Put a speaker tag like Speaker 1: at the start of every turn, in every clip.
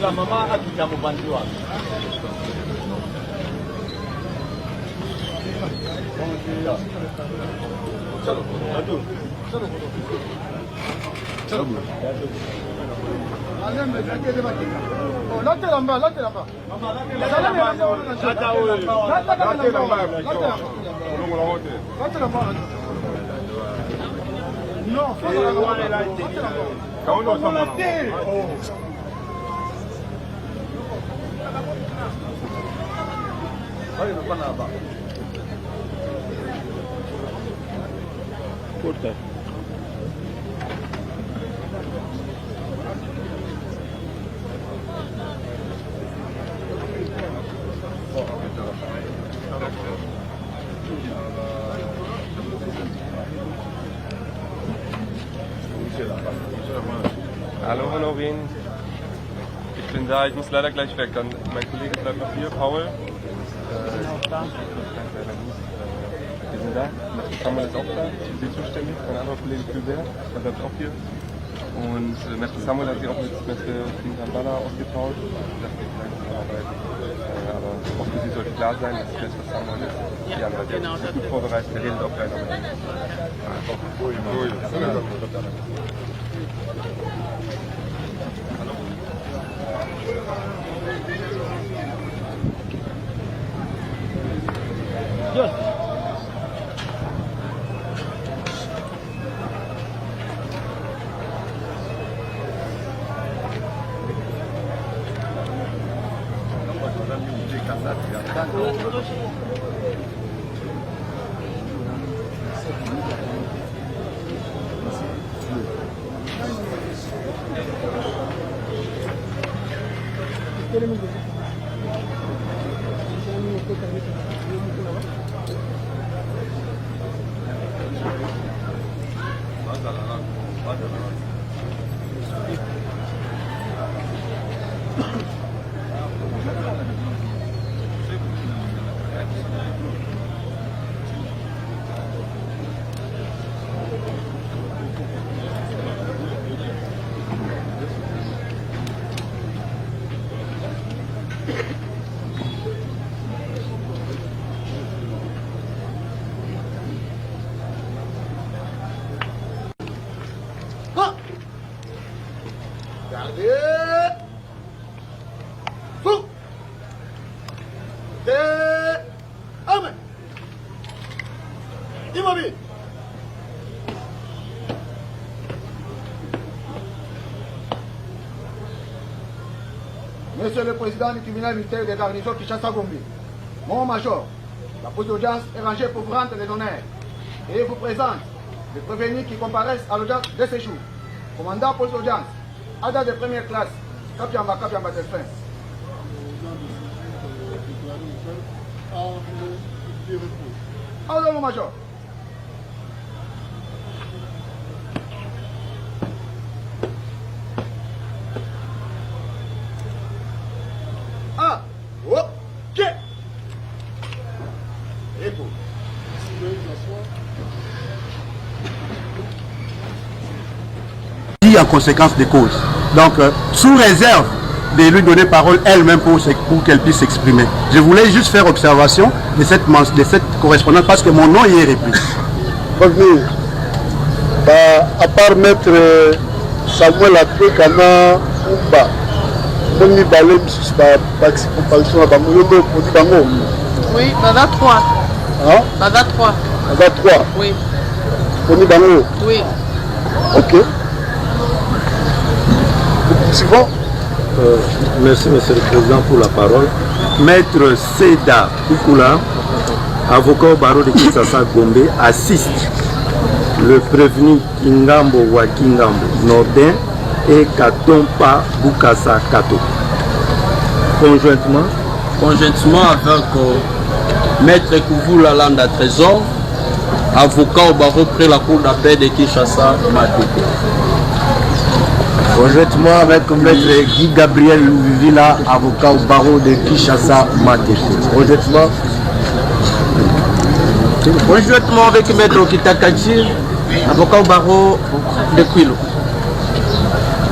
Speaker 1: la maman a quitté mon bandeau.
Speaker 2: Hallo Honorin, ich bin da, ich muss leider gleich weg. Dann, mein Kollege bleibt noch hier, Paul. Wir sind da, Samuel ist auch da, für Sie zuständig, mein anderer Kollege Fulbert, der bleibt auch hier. Und Samuel hat sich auch mit Gambala ausgetauscht. Aber auch für Sie sollte klar sein, dass das, was Samuel ist, die andere genau, ist gut vorbereitet, der redet auch gleich noch.
Speaker 1: Yes.
Speaker 3: Monsieur le Président du tribunal militaire des garnisons Kinshasa-Gombe, mon major, la pause d'audience est rangée pour vous rendre les honneurs et vous présente les prévenus qui comparaissent à l'audience de ce jour. Commandant pause d'audience, Ada de première classe, Kapiamba Delphin. Alors mon major.
Speaker 4: En conséquence des causes. Donc, sous réserve de lui donner parole elle-même pour qu'elle puisse s'exprimer. Je voulais juste faire observation de cette correspondance parce que mon nom y est repris.
Speaker 5: À part maître Samuel Akpekana Oumba,
Speaker 6: oui, Bada 3.
Speaker 5: Hein?
Speaker 6: Bada 3.
Speaker 5: Bada 3.
Speaker 6: Oui.
Speaker 5: Oui. Ok.
Speaker 7: Merci Monsieur le Président pour la parole. Maître Seda Koukoula, avocat au barreau de Kinshasa-Gombe, assiste le prévenu Kingambo Wakingambo Nordin et Katompa Bukasa Kato. Conjointement
Speaker 8: avec Maître Kouvoula Landa Trésor, avocat au barreau près la cour d'appel de Kinshasa Matoko.
Speaker 7: Conjointement avec Maître Guy Gabriel Louvivila, avocat au barreau de Kinshasa Matete.
Speaker 8: Conjointement avec Maître Okitakachi, avocat au barreau de Quilo.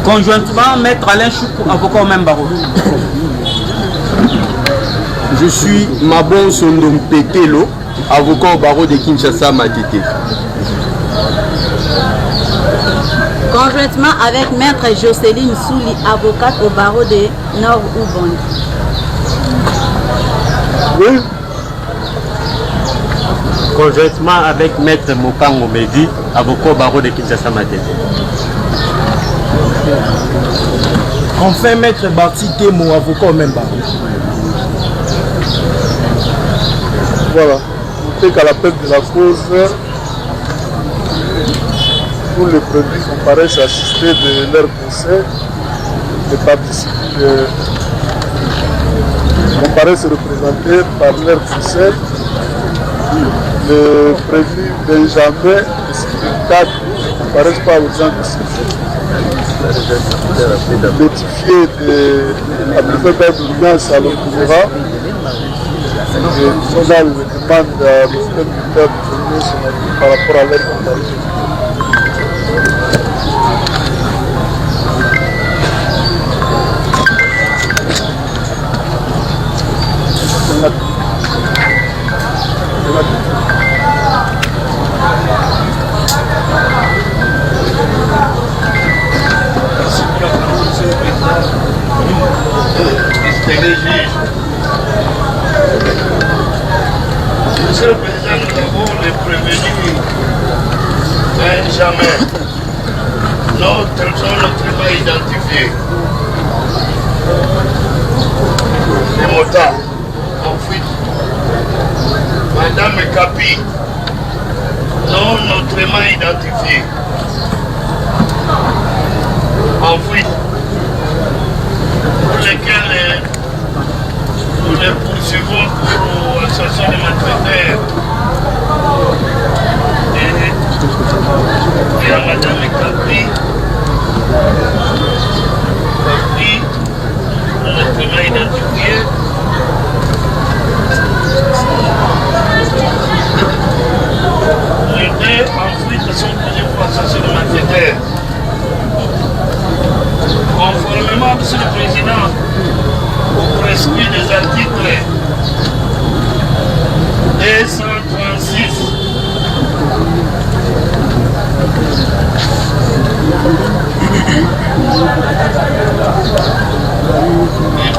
Speaker 8: Conjointement, Maître Alain Choukou, avocat au même barreau.
Speaker 7: Je suis Mabon Sondom Petelo, avocat au barreau de Kinshasa Matete.
Speaker 9: Conjointement avec Maître Jocelyne Souli, avocate au barreau de Nord-Oubongi.
Speaker 5: Oui.
Speaker 7: Conjointement avec Maître Mokango Medi, avocat au barreau de Kinshasa Matete.
Speaker 4: Enfin, Maître Barti Temo, avocat au même barreau.
Speaker 5: Voilà. Notez qu'à l'appel de la cause, tous les produits comparaissent assistés de leur procès, les participants comparaissent représentés par leur procès, le prévenu Benjamin et Sylvain ne comparaissent pas aux gens de notifié de la préfecture d'audience à l'Octobre. Le tribunal demande à l'officier militaire de donner son avis par rapport à leur comparution.
Speaker 10: Monsieur le Président, nous avons les prévenus Benjamin, notre identifié. Les motards en fuite. Madame Capi, non autrement identifié. En fuite. Pour lesquels nous les poursuivons pour association de malfaiteurs. Et à Madame Capri, notre identifié. Les deux en fuite sont poursuivis pour association de malfaiteurs. Conformément, Monsieur le Président, au prescrit des articles 236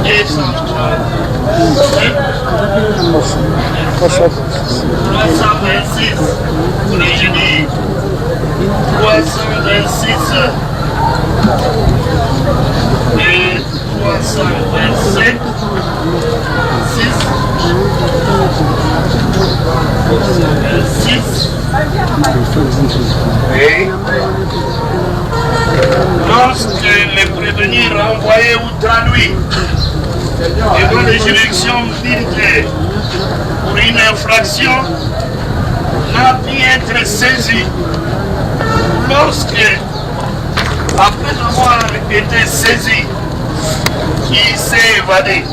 Speaker 10: et 326 pour les génies, 326 et 327 6 et lorsque les prévenus renvoyés ou traduits devant les juridictions militaires pour une infraction n'a pu être saisi lorsque, après avoir été saisi, il s'est évadé,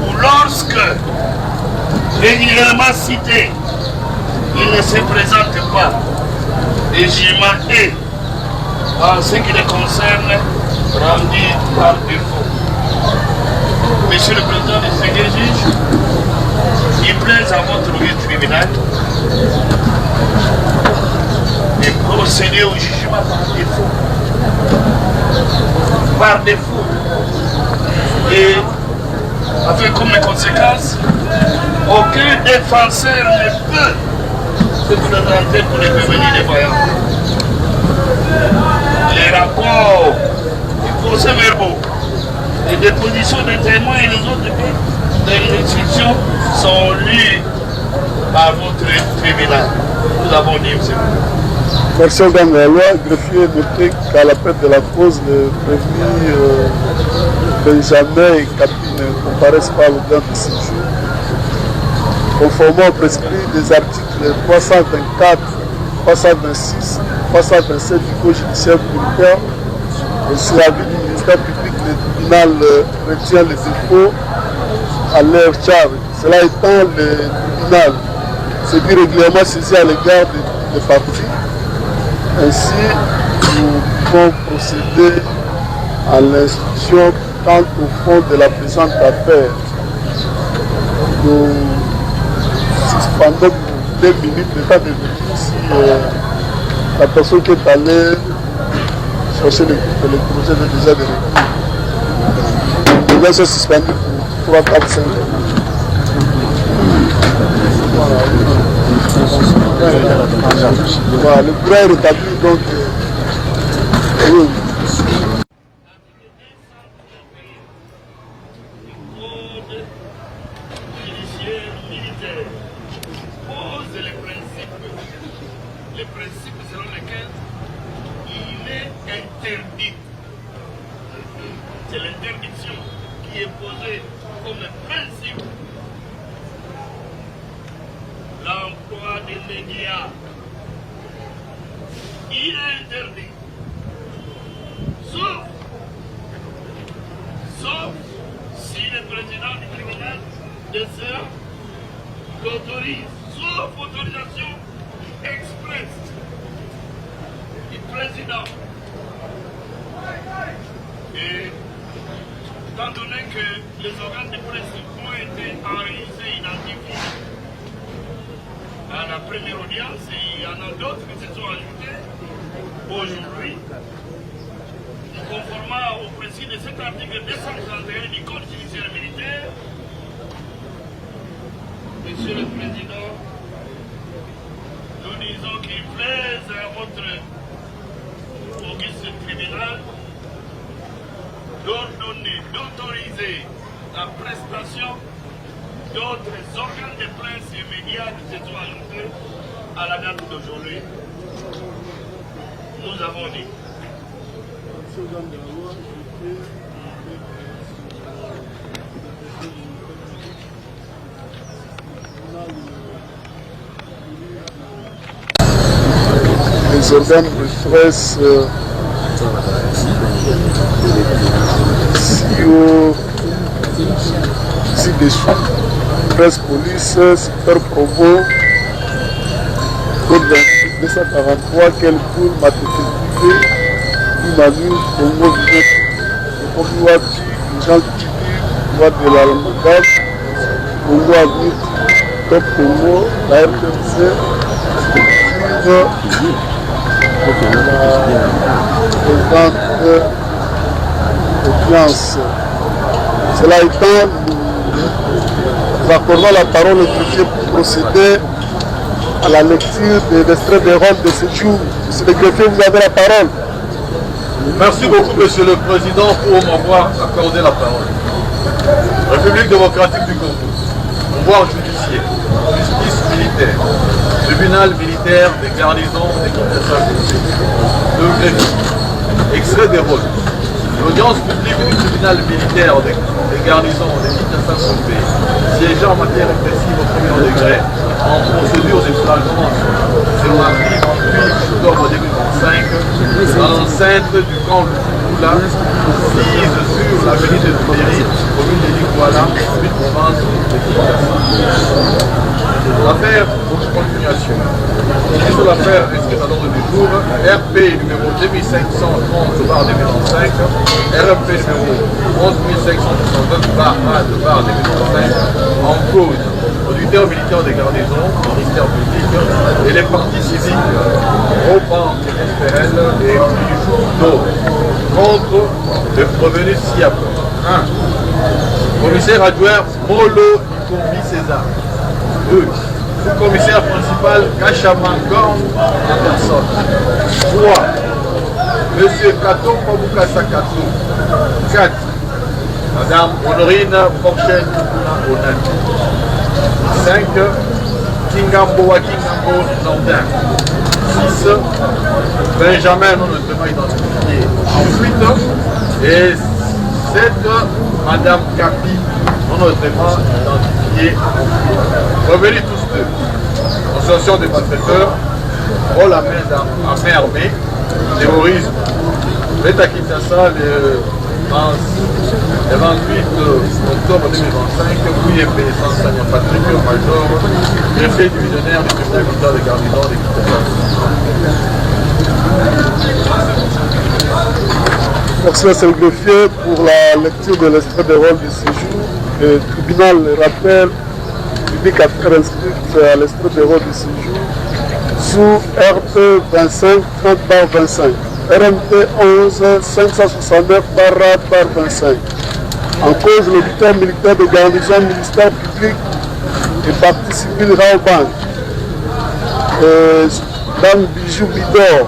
Speaker 10: ou lorsque, régulièrement cité, il ne se présente pas, et jugement est, en ce qui les concerne, rendu par défaut. Monsieur le Président du Seigneur juge, il plaise à votre tribunal de procéder au jugement par défaut. Par défaut. Et avec comme conséquence, aucun défenseur ne peut se présenter pour les prévenir des voyants. Les rapports, les procès-verbaux, les dépositions des témoins et les autres des restrictions sont lus par votre tribunal. Nous avons dit, monsieur.
Speaker 5: Merci au gang de la loi, greffier noté qu'à l'appel de la cause, le prévenu Benjamin et Capi ne comparaissent pas à l'audience de ce jour. Conformément au prescrit des articles 324, 326, 327 du Code judiciaire militaire, sur l'avis du ministère public, le tribunal retient les infos à leur charge. Cela étant, le tribunal s'est dit régulièrement saisi à l'égard des parties. Ainsi, nous pouvons procéder à l'instruction quant au fond de la présente affaire. Nous suspendons 2 minutes le temps de venir si la personne qui est allée chercher le projet de déjà de recours. Les gens sont suspendus pour 3, 4, 5 ans. Voilà, le courant est rétabli, donc oui.
Speaker 10: Les principes selon lesquels il est interdit. C'est l'interdiction qui est posée comme principe. L'emploi des médias, il est interdit. Sauf si le président du tribunal de sœur l'autorise, sauf autorisation express du président. Et étant donné que les organes de presse ont été enregistrés, identifiés à la première audience, et il y en a d'autres qui se sont ajoutés aujourd'hui, conformément au principe de cet article 231 du Code judiciaire militaire. Monsieur le Président, nous disons qu'il plaise à votre auguste tribunal d'ordonner, d'autoriser la prestation d'autres organes de presse et médias qui se sont ajoutés à la date d'aujourd'hui. Nous avons dit.
Speaker 5: Les organes de presse ci-dessous, presse police, super promo, code 243, quel cours matricule Manu, Congo, Congo, Jean Tibi, Voix de la Lamogam, Congo Avenir, Top Congo, la RTC, la présente audience. Cela étant, nous accordons la parole au greffier pour procéder à la lecture des extraits des rôles de ce jour. Monsieur le greffier, vous avez la parole.
Speaker 1: Merci beaucoup, Monsieur le Président, pour m'avoir accordé la parole. République démocratique du Congo, pouvoir judiciaire, justice militaire, tribunal militaire des garnisons des Kinshasa, le greffier, extrait des rôles. L'audience publique du tribunal militaire des garnisons des Kinshasa, siégeant en matière répressive au premier degré, en procédure de flagrance sur la rive du 8 octobre 2025, dans l'enceinte du camp Lula, assise sur l'avenue de Touléry, commune de Liguala, 8 provinces de Kinshasa. L'affaire pour continuation. Sur l'affaire inscrite à l'ordre du jour, RP numéro 2530/2025, RP numéro 11569/2025, en cause auditeur militaire des garnisons, ministère public et les partis civiques, Roban, SPL et d'autres, contre le prévenu ci-après. 1. Commissaire adjoint Molo Ikombi César. 2. Sous-commissaire principal Kachamangon en personne. 3. Monsieur Kato Pabukasa Kato. 4. Madame Honorine Porchen Onani. 5. Kingambo Wakingambo Nordin. 6. Benjamin non notamment identifié en fuite. Et 7. Madame Kapi non notamment identifié. Revenez tous deux. Association des malfaiteurs, rôle à main armée, terrorisme, Vous êtes à Kinshasa le 28 octobre 2025, vous y êtes sans Seigneur Patrick Major, greffier divisionnaire du tribunal militaire de garnison de Kinshasa.
Speaker 5: Merci à le greffier pour la lecture de l'extrait de rôle du séjour. Le tribunal rappelle public affaires inscrite à l'extrait de rôle du séjour sous RP 25 30/25, RMT 11 569/25. En cause, l'auditeur militaire de garnison, ministère public et partie civile Raobank, Dame Bijou Bidor,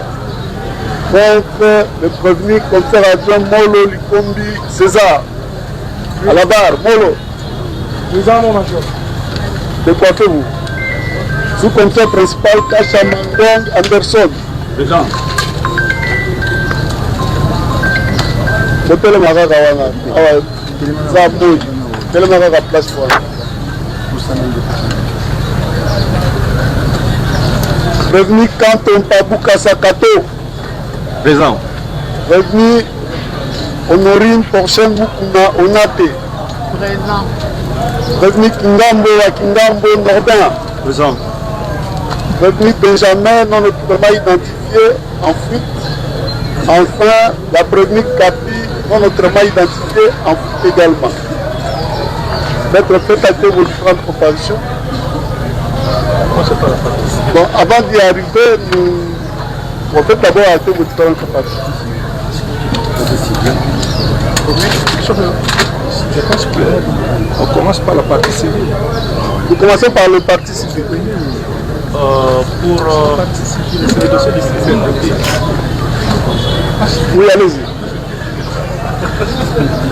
Speaker 5: contre le prévenu confrère adjoint Molo Likombi César. À la barre, Molo. Présent, mon major. De quoi faites-vous? Sous-commissaire principal Kacha Mandong Anderson.
Speaker 4: Présent.
Speaker 5: Hôtel Magaga Wana. Zaboui. Hôtel Magaga place pour Revenu Canton Pabouka Sakato.
Speaker 4: Présent.
Speaker 5: Revenu Honorine Porchen Bukuna Onate.
Speaker 6: Présent.
Speaker 5: Revenu Kingambo à Kingambo Nordin.
Speaker 4: Présent.
Speaker 5: Revenu Benjamin non autrement identifié en fuite. Enfin, la prévenue Capi non autrement identifié en fuite également. Maître, faites acter vos différentes propositions. Bon, avant d'y arriver, on fait d'abord acter vos différentes propositions.
Speaker 2: Je pense qu'on commence par la partie civile.
Speaker 5: Vous commencez par le parti civil. Oui, allez-y.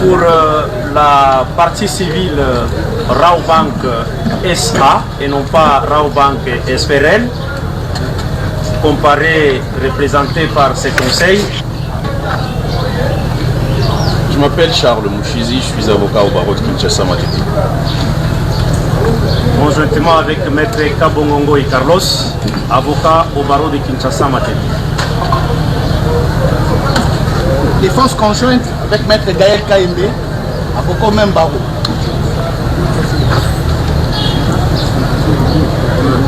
Speaker 8: Pour la partie civile Raobank SA et non pas Raobank SPRL, comparé, représenté par ces conseils.
Speaker 11: Je m'appelle Charles Mouchizi, je suis avocat au barreau de Kinshasa Matete.
Speaker 8: Conjointement avec Maître Kabongongo et Carlos, avocat au barreau de Kinshasa Matete.
Speaker 3: Défense conjointe avec Maître Gaël Kaïmbe, avocat au même barreau.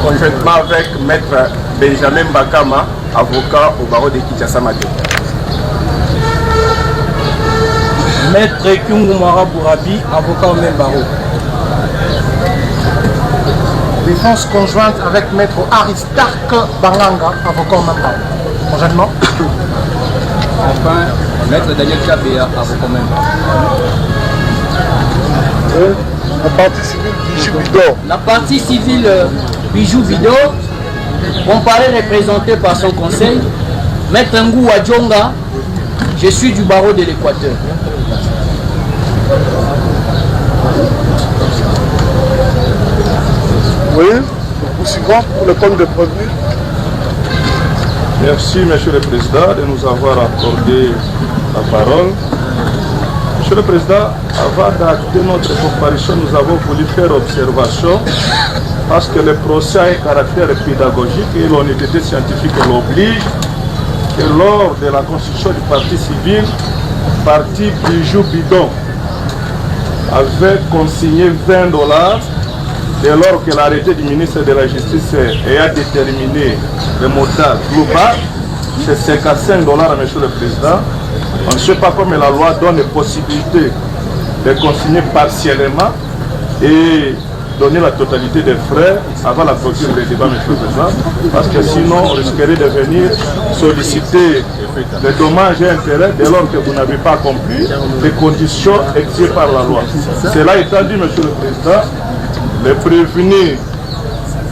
Speaker 2: Conjointement avec Maître Benjamin Bakama, avocat au barreau de Kinshasa Matete.
Speaker 8: Maître Kyungu Mara Bourabi, avocat au même barreau.
Speaker 3: Défense conjointe avec Maître Aristarque Barlanga, avocat au même barreau. Conjointement.
Speaker 11: Enfin, Maître Daniel Kabea, avocat au même barreau.
Speaker 5: La partie civile Bijou Bidor.
Speaker 12: La partie civile Bijou Bidor, comparé représenté par son conseil, Maître Ngou Wadjonga, je suis du barreau de l'Équateur.
Speaker 5: Oui, nous poursuivons pour le compte de prévenu.
Speaker 2: Merci, Monsieur le Président, de nous avoir accordé la parole. Monsieur le Président, avant d'acter notre comparution, nous avons voulu faire observation parce que le procès a un caractère pédagogique et l'honnêteté scientifique l'oblige que lors de la constitution du parti civil, parti Bijou Bidon avait consigné $20 dès lors que l'arrêté du ministre de la Justice a déterminé le montant global, c'est $55, Monsieur le Président. On ne sait pas comment la loi donne la possibilité de consigner partiellement et donner la totalité des frais avant la clôture des débats, Monsieur le Président, parce que sinon on risquerait de venir solliciter les dommages et intérêts dès lors que vous n'avez pas accompli les conditions exigées par la loi. Cela étant dit, Monsieur le Président, les prévenus,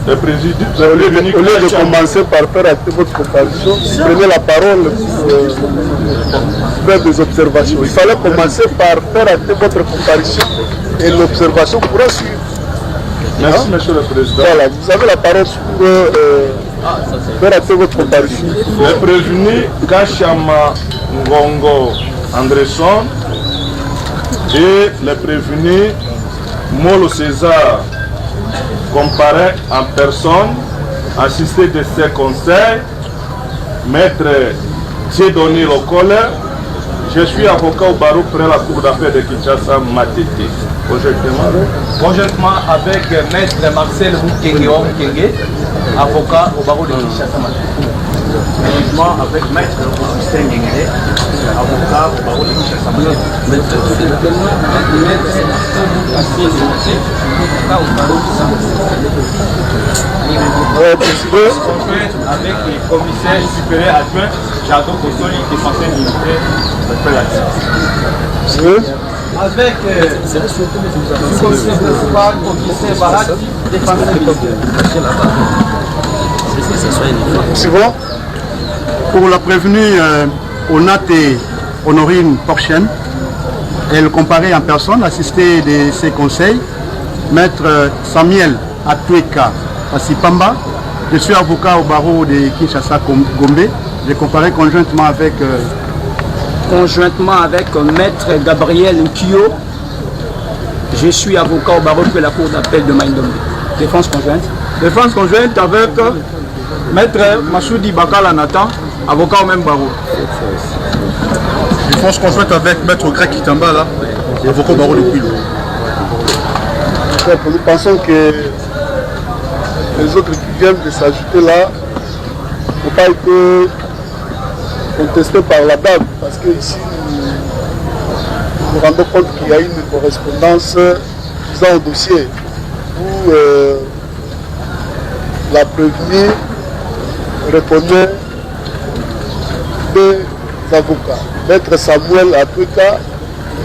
Speaker 5: au lieu de commencer par faire acter votre comparution, prenez la parole pour faire des observations. Il fallait commencer par faire acter votre comparution et l'observation pourra suivre.
Speaker 2: Merci, Monsieur le Président.
Speaker 5: Voilà, vous avez la parole pour faire acter votre comparution.
Speaker 2: Les prévenus Kachama Ngongo Andresson et les prévenus Molo César comparé en personne, assisté de ses conseils, Maître Dieudonné Lokole, Je suis avocat au barreau près la cour d'appel de Kinshasa, Matete.
Speaker 11: Conjointement avec Maître Marcel Mukenge, avocat au barreau de Kinshasa, Matete.
Speaker 8: Conjointement avec Maître Augustin Ngengele, avocat au barreau de Kinshasa,
Speaker 2: avec le commissaire supérieur adjoint Jadot Kosoli, défenseur militaire de la
Speaker 11: avec le commissaire principal, commissaire Barati, défenseur militaire.
Speaker 4: C'est bon. Pour la prévenue Onate Honorine Porchen, elle comparait en personne, assistée de ses conseils, Maître Samuel Atweka Asipamba. Je suis avocat au barreau de Kinshasa Gombe. J'ai comparé conjointement avec
Speaker 12: Maître Gabriel Nkio. Je suis avocat au barreau de la cour d'appel de Maïndombe. Défense conjointe.
Speaker 2: Défense conjointe avec Maître Massoudi Bakala Nathan, avocat au même barreau.
Speaker 1: Défense conjointe avec Maître Greg Kitamba, là, avocat au barreau de Quilo.
Speaker 5: Nous pensons que les autres qui viennent de s'ajouter là n'ont pas été contestés par la dame, parce que ici nous nous rendons compte qu'il y a une correspondance visant au dossier où la prévenue répondait deux avocats, Maître Samuel Atweka,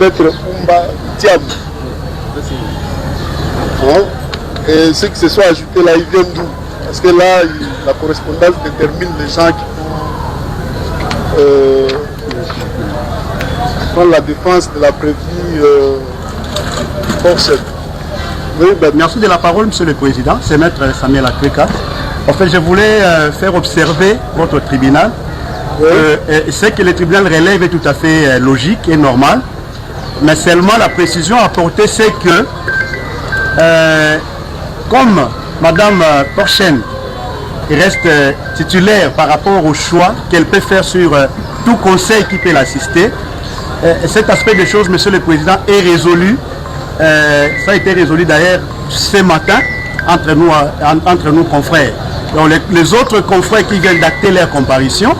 Speaker 5: Maître Umba Diam. Et ceux qui se sont ajoutés là, ils viennent d'où? Parce que là, la correspondance détermine les gens qui font la défense de la prévenue Porchen.
Speaker 4: Oui, merci de la parole, Monsieur le Président. C'est Maître Samuel Atweka. En fait, je voulais faire observer votre tribunal. Ce que le tribunal relève est tout à fait logique et normal. Mais seulement la précision apportée, c'est que comme Madame Porchen reste titulaire par rapport au choix qu'elle peut faire sur tout conseil qui peut l'assister, cet aspect des choses, Monsieur le Président, est résolu. Ça a été résolu d'ailleurs ce matin entre nous confrères. Donc les autres confrères qui viennent d'acter leur comparution